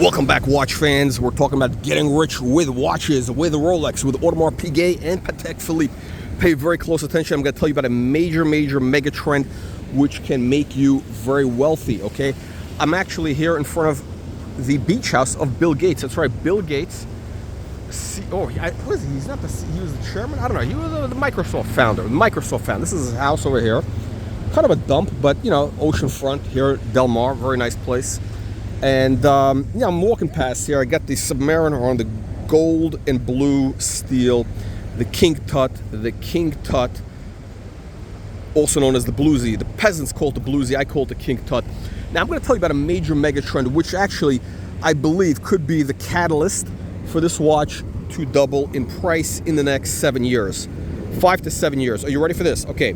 Welcome back, watch fans. We're talking about getting rich with watches, with Rolex, with Audemars Piguet and Patek Philippe. Pay very close attention. I'm going to tell you about a major mega trend which can make you very wealthy, okay? I'm actually here in front of the beach house of Bill Gates. That's right, Bill Gates. What is he? He's not the. He was the chairman. I don't know. He was the Microsoft founder. This is his house over here. Kind of a dump, but you know, oceanfront here, Del Mar, very nice place. And I'm walking past here. I got the Submariner on, the gold and blue steel, the King Tut, also known as the Bluesy. The peasants call it the Bluesy. I call it the King Tut. Now I'm going to tell you about a major mega trend, which actually I believe could be the catalyst for this watch to double in price in the next 7 years, 5 to 7 years. Are you ready for this? Okay,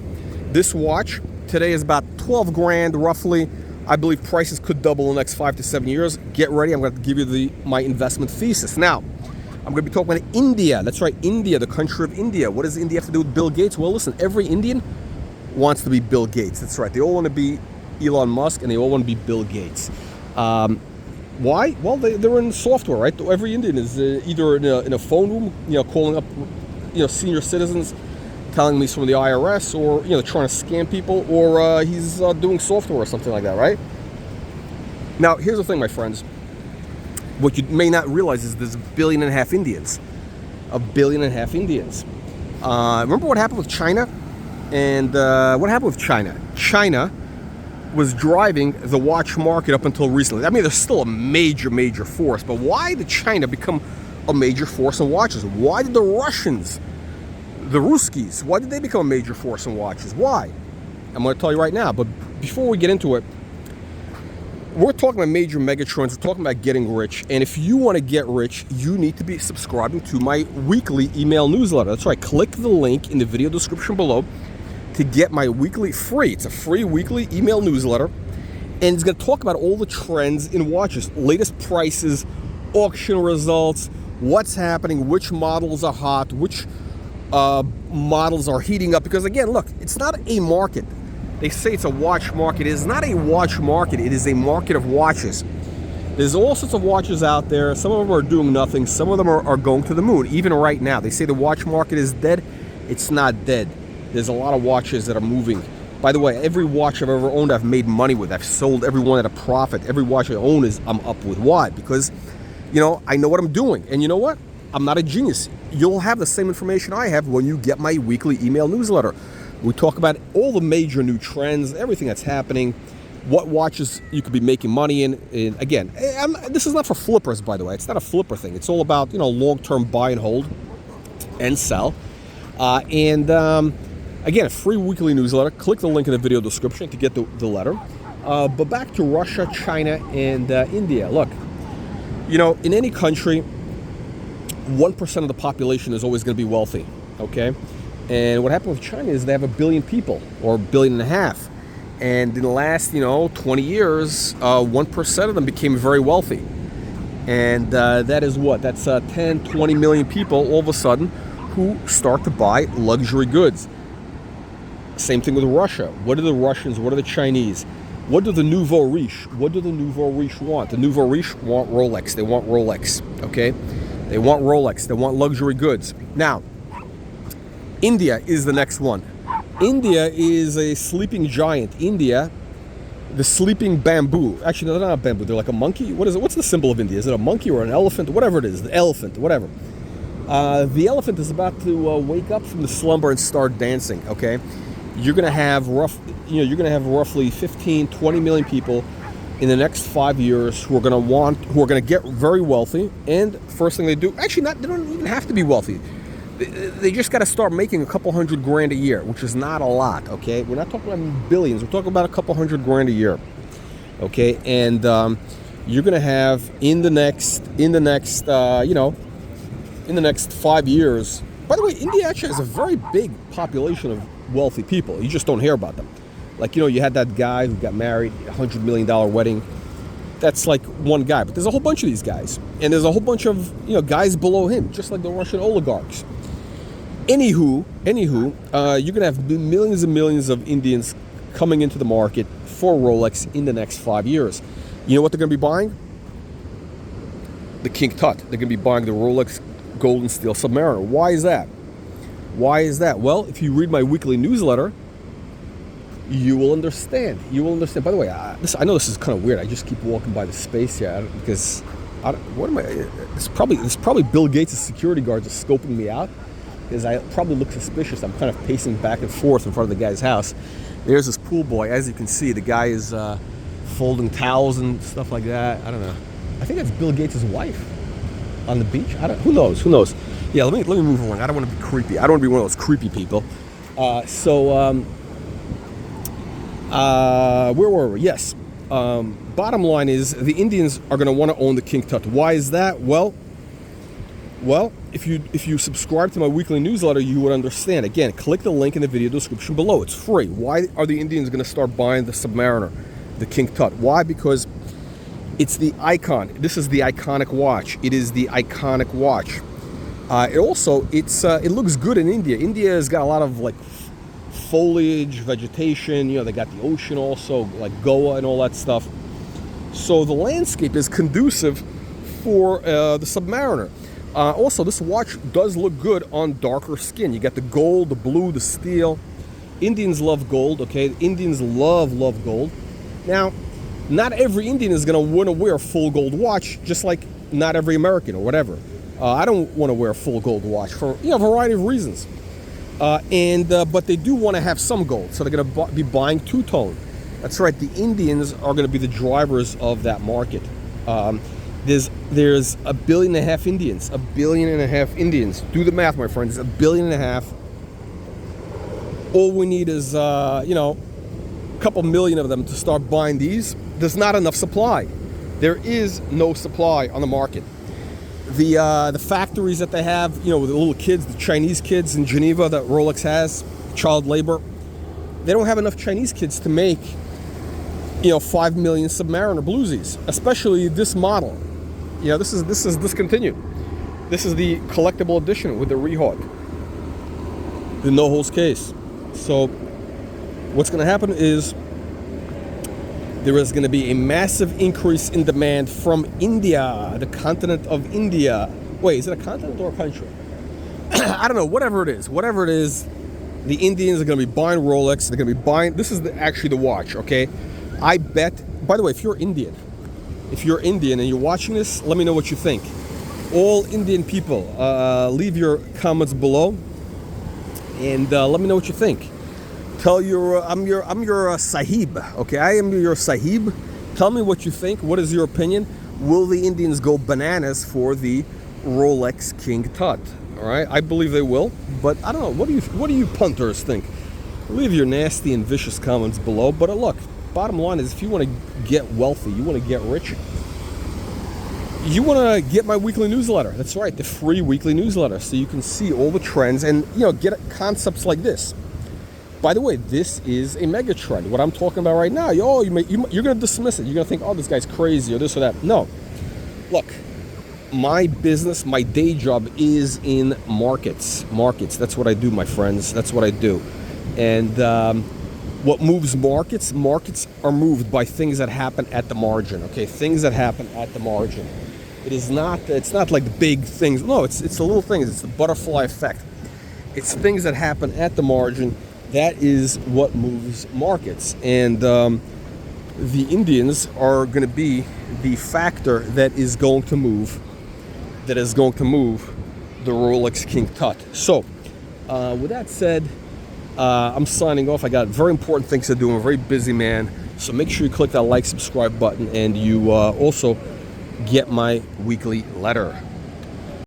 this watch today is about 12 grand roughly. I believe prices could double in the next 5 to 7 years. Get ready. I'm going to give you my investment thesis. Now, I'm going to be talking about India. That's right, India, the country of India. What does India have to do with Bill Gates? Well, listen, every Indian wants to be Bill Gates. That's right. They all want to be Elon Musk, and they all want to be Bill Gates. Why? Well, they're in software, right? Every Indian is either in a phone room, calling up, senior citizens, telling me from the IRS, or trying to scam people, or he's doing software or something like that, right? Now, here's the thing, my friends. What you may not realize is there's 1.5 billion Indians. 1.5 billion Indians. Remember what happened with China? And what happened with China? China was driving the watch market up until recently. I mean, there's still a major force, but why did China become a major force in watches? Why did the Russians, the Ruskies, why did they become a major force in watches? Why? I'm going to tell you right now, but before we get into it, we're talking about major mega trends. We're talking about getting rich, and if you want to get rich, you need to be subscribing to my weekly email newsletter. That's right, click the link in the video description below to get my weekly it's a free weekly email newsletter, and it's going to talk about all the trends in watches, latest prices, auction results, what's happening, which models are hot, which models are heating up. Because again, look, it's not a market. They say it's a watch market. It is not a watch market. It is a market of watches. There's all sorts of watches out there. Some of them are doing nothing. Some of them are going to the moon. Even right now, they say the watch market is dead. It's not dead. There's a lot of watches that are moving. By the way, every watch I've ever owned, I've made money with. I've sold every one at a profit. Every watch I own I'm up with. Why? Because, I know what I'm doing. And you know what? I'm not a genius. You'll have the same information I have when you get my weekly email newsletter. We talk about all the major new trends, everything that's happening, what watches you could be making money in. And again, this is not for flippers, by the way. It's not a flipper thing. It's all about, long-term buy and hold and sell. Again, a free weekly newsletter. Click the link in the video description to get the letter. But back to Russia, China, and India. Look, in any country, 1% of the population is always going to be wealthy, okay? And what happened with China is they have 1 billion people, or 1.5 billion. And in the last, 20 years, 1% of them became very wealthy. And that is what? That's 10, 20 million people all of a sudden who start to buy luxury goods. Same thing with Russia. What are the Russians? What are the Chinese? What do the nouveau riche? What do the nouveau riche want? The nouveau riche want Rolex. They want Rolex, okay? They want Rolex. They want luxury goods. Now, India is the next one. India is a sleeping giant. India, the sleeping bamboo. Actually, no, they're not bamboo. They're like a monkey. What is it? What's the symbol of India? Is it a monkey or an elephant? Whatever it is. The elephant, whatever. The elephant is about to wake up from the slumber and start dancing, okay? You're going to have roughly 15, 20 million people in the next 5 years who are going to get very wealthy. And first thing they do, actually, they don't even have to be wealthy. They just got to start making a couple $100 grand a year, which is not a lot, okay? We're not talking about billions. We're talking about a couple $100 grand a year, okay? And you're going to have in the next 5 years. By the way, India actually has a very big population of wealthy people. You just don't hear about them. Like, you had that guy who got married, $100 million wedding. That's like one guy, but there's a whole bunch of these guys, and there's a whole bunch of guys below him, just like the Russian oligarchs. Anywho, you're gonna have millions and millions of Indians coming into the market for Rolex in the next 5 years. You know what they're gonna be buying? the King Tut. They're going to be buying the Rolex Gold and Steel Submariner. Why is that? Why is that? Well, if you read my weekly newsletter, you will understand. You will understand. By the way, I know this is kind of weird. I just keep walking by the space here because what am I? It's probably Bill Gates' security guards are scoping me out because I probably look suspicious. I'm kind of pacing back and forth in front of the guy's house. There's this pool boy. As you can see, the guy is folding towels and stuff like that. I don't know. I think that's Bill Gates' wife on the beach. Who knows? Who knows? Yeah, let me move along. I don't want to be creepy. I don't want to be one of those creepy people. Where were we? Yes. Bottom line is the Indians are going to want to own the King Tut. Why is that? Well, if you subscribe to my weekly newsletter, you would understand. Again, click the link in the video description below. It's free. Why are the Indians going to start buying the Submariner, the King Tut? Why? Because it's the icon. This is the iconic watch. It is the iconic watch. It looks good in India. India has got a lot of like foliage, vegetation. You know, they got the ocean also, like Goa and all that stuff. So the landscape is conducive for the Submariner. Also, this watch does look good on darker skin. You got the gold, the blue, the steel. Indians love gold, okay? Indians love gold. Now, not every Indian is going to want to wear a full gold watch, just like not every American or whatever. I don't want to wear a full gold watch for a variety of reasons. But they do want to have some gold, so they're going to be buying two-tone. That's right. The Indians are going to be the drivers of that market. There's 1.5 billion Indians. 1.5 billion Indians. Do the math, my friends. 1.5 billion. All we need is a couple million of them to start buying these. There's not enough supply. There is no supply on the market. The factories that they have, the little kids, the Chinese kids in Geneva that Rolex has, child labor, they don't have enough Chinese kids to make 5 million Submariner bluesies, especially this model. This is discontinued. This is the collectible edition with the rehawk, the no holds case. So what's going to happen is there is going to be a massive increase in demand from India, the continent of India. Wait, is it a continent or a country? I don't know. Whatever it is, the Indians are going to be buying Rolex. They're going to be buying. This is actually the watch. Okay, I bet. By the way, if you're Indian and you're watching this, let me know what you think. All Indian people, leave your comments below, and let me know what you think. Tell I'm your sahib, okay? I am your sahib. Tell me what you think. What is your opinion? Will the Indians go bananas for the Rolex King Tut? All right, I believe they will, but I don't know. What do you punters think? Leave your nasty and vicious comments below. But look, bottom line is, if you want to get wealthy, you want to get rich, you want to get my weekly newsletter. That's right, the free weekly newsletter, so you can see all the trends and get concepts like this. By the way, this is a Megatrend. What I'm talking about right now, you're going to dismiss it. You're going to think, oh, this guy's crazy or this or that. No. Look, my business, my day job is in markets. That's what I do, my friends. That's what I do. And what moves markets? Markets are moved by things that happen at the margin, okay? Things that happen at the margin. It's not like the big things. No, it's the little things. It's the butterfly effect. It's things that happen at the margin. That is what moves markets. And the Indians are going to be the factor that is going to move the Rolex King Tut. So with that said, I'm signing off. I got very important things to do. I'm a very busy man. So make sure you click that like, subscribe button, and you also get my weekly letter.